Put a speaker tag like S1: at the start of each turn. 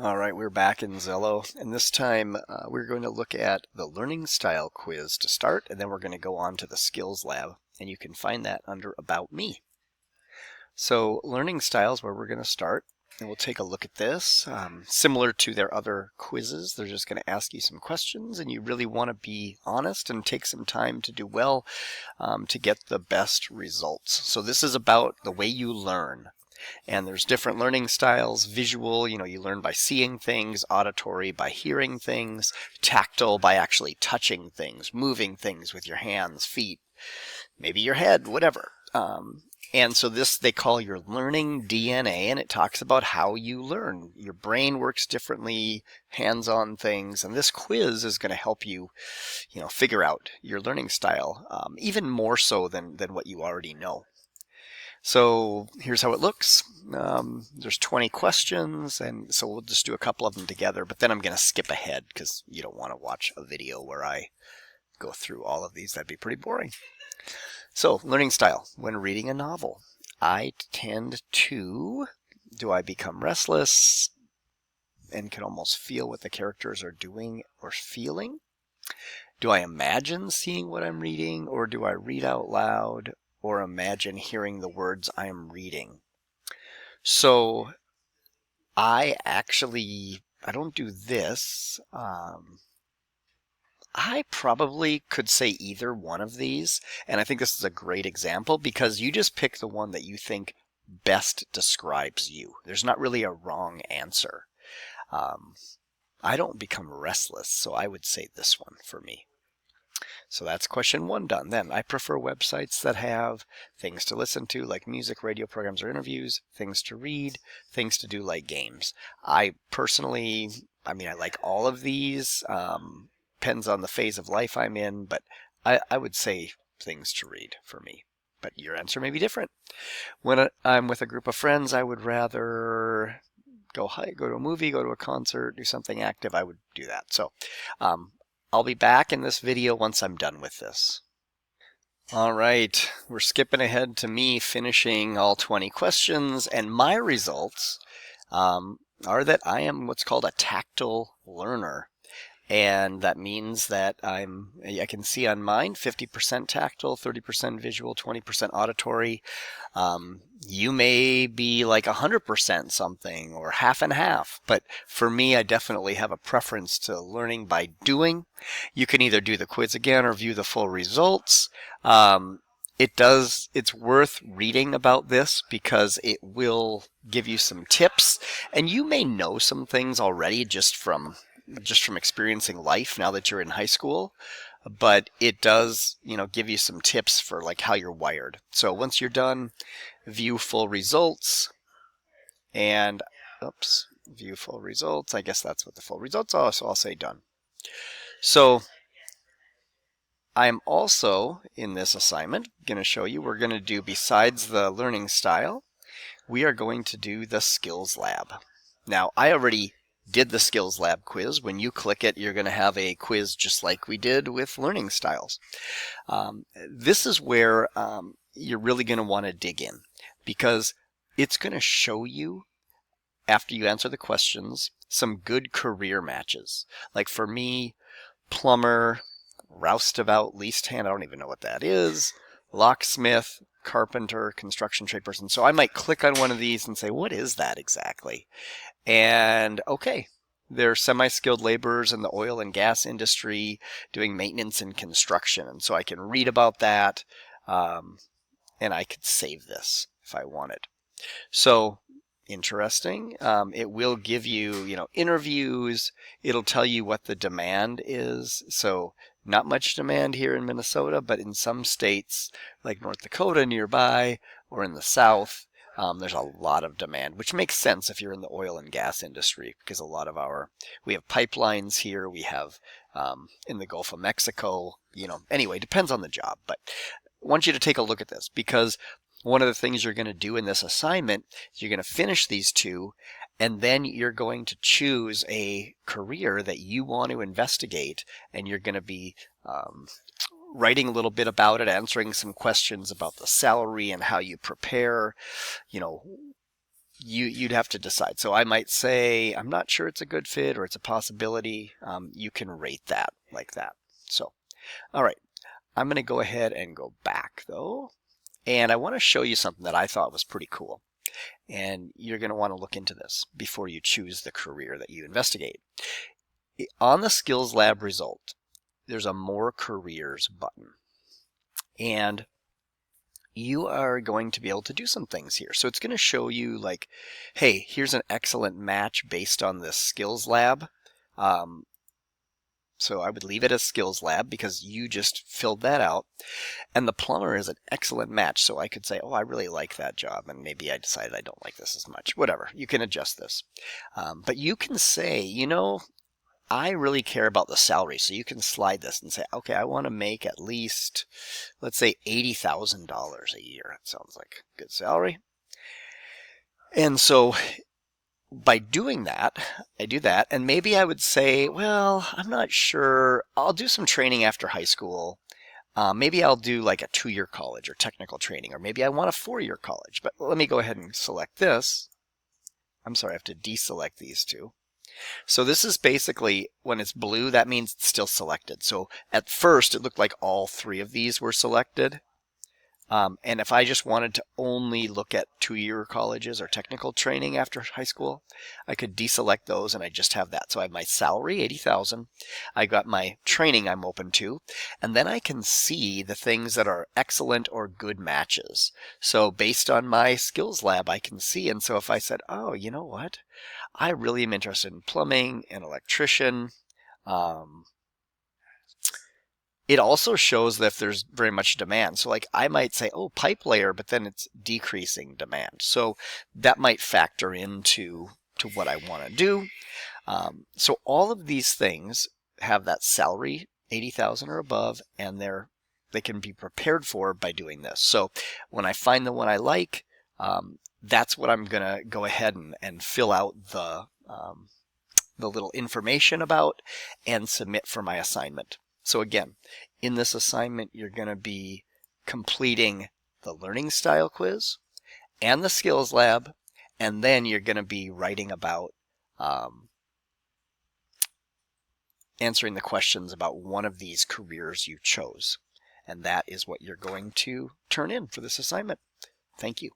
S1: All right, we're back in Xello, and this time we're going to look at the learning style quiz to start, and then we're going to go on to the skills lab, and you can find that under About Me. So learning styles where we're going to start, and we'll take a look at this. Similar to their other quizzes, they're just going to ask you some questions, and you really want to be honest and take some time to do well to get the best results. So this is about the way you learn. And there's different learning styles: visual, you learn by seeing things; auditory, by hearing things; tactile, by actually touching things, moving things with your hands, feet, maybe your head, whatever. And so this they call your learning DNA, and it talks about how you learn. Your brain works differently, hands-on things, and this quiz is going to help you, figure out your learning style, even more so than what you already know. So here's how it looks. There's 20 questions, and so we'll just do a couple of them together, but then I'm going to skip ahead because you don't want to watch a video where I go through all of these. That'd be pretty boring. So, learning style. When reading a novel, I tend to, do I become restless and can almost feel what the characters are doing or feeling? Do I imagine seeing what I'm reading, or do I read out loud or imagine hearing the words I am reading? So I don't do this. I probably could say either one of these, and I think this is a great example because you just pick the one that you think best describes you. There's not really a wrong answer. I don't become restless, so I would say this one for me. So that's question one done. Then I prefer websites that have things to listen to like music, radio programs, or interviews, things to read, things to do like games. I personally, I like all of these. Depends on the phase of life I'm in, but I would say things to read for me. But your answer may be different. When I'm with a group of friends, I would rather go to a movie, go to a concert, do something active. I would do that. So I'll be back in this video once I'm done with this. All right, we're skipping ahead to me finishing all 20 questions, and my results are that I am what's called a tactile learner. And that means that I can see on mine 50% tactile, 30% visual, 20% auditory. You may be like 100% something or half and half, but for me, I definitely have a preference to learning by doing. You can either do the quiz again or view the full results. It's worth reading about this because it will give you some tips, and you may know some things already just from experiencing life now that you're in high school, but it does, give you some tips for like how you're wired. So once you're done, view full results, and view full results. I guess that's what the full results are, so I'll say done. So I'm also, in this assignment, going to show you we're going to do, besides the learning style, we are going to do the skills lab. Now, I already did the skills lab quiz. When you click it, you're going to have a quiz just like we did with learning styles. This is where you're really going to want to dig in, because it's going to show you, after you answer the questions, some good career matches. Like for me, plumber, roustabout, leased hand, I don't even know what that is, locksmith, carpenter, construction trade person. So I might click on one of these and say, what is that exactly? And okay, they're semi-skilled laborers in the oil and gas industry doing maintenance and construction. And so I can read about that, and I could save this if I wanted. So interesting. It will give you, interviews. It'll tell you what the demand is. So not much demand here in Minnesota, but in some states like North Dakota nearby or in the South, there's a lot of demand, which makes sense if you're in the oil and gas industry, because a lot of we have pipelines here, we have in the Gulf of Mexico, anyway, depends on the job. But I want you to take a look at this, because one of the things you're going to do in this assignment is you're going to finish these two, and then you're going to choose a career that you want to investigate, and you're going to be writing a little bit about it, answering some questions about the salary and how you prepare, you'd have to decide. So I might say, I'm not sure it's a good fit or it's a possibility. You can rate that like that. So, all right, I'm going to go ahead and go back though. And I want to show you something that I thought was pretty cool. And you're going to want to look into this before you choose the career that you investigate. On the Skills Lab result, there's a More Careers button. And you are going to be able to do some things here. So it's going to show you like, hey, here's an excellent match based on this Skills Lab. So I would leave it as Skills Lab because you just filled that out. And the plumber is an excellent match. So I could say, oh, I really like that job. And maybe I decided I don't like this as much. Whatever. You can adjust this. But you can say, you know, I really care about the salary. So you can slide this and say, okay, I want to make at least, let's say $80,000 a year. That sounds like a good salary. And so by doing that, I do that. And maybe I would say, well, I'm not sure. I'll do some training after high school. Maybe I'll do like a 2-year college or technical training, or maybe I want a 4-year college. But let me go ahead and select this. I'm sorry, I have to deselect these two. So this is basically, when it's blue, that means it's still selected. So at first, it looked like all 3 of these were selected. And if I just wanted to only look at 2-year colleges or technical training after high school, I could deselect those and I just have that. So I have my salary, 80,000. I got my training I'm open to, and then I can see the things that are excellent or good matches. So based on my skills lab, I can see. And so if I said, oh, you know what? I really am interested in plumbing and electrician. It also shows that if there's very much demand. So like I might say, oh, pipe layer, but then it's decreasing demand. So that might factor into what I want to do. So all of these things have that salary, 80,000 or above, and they can be prepared for by doing this. So when I find the one I like, that's what I'm going to go ahead and fill out the little information about and submit for my assignment. So again, in this assignment, you're going to be completing the learning style quiz and the skills lab, and then you're going to be writing about answering the questions about one of these careers you chose. And that is what you're going to turn in for this assignment. Thank you.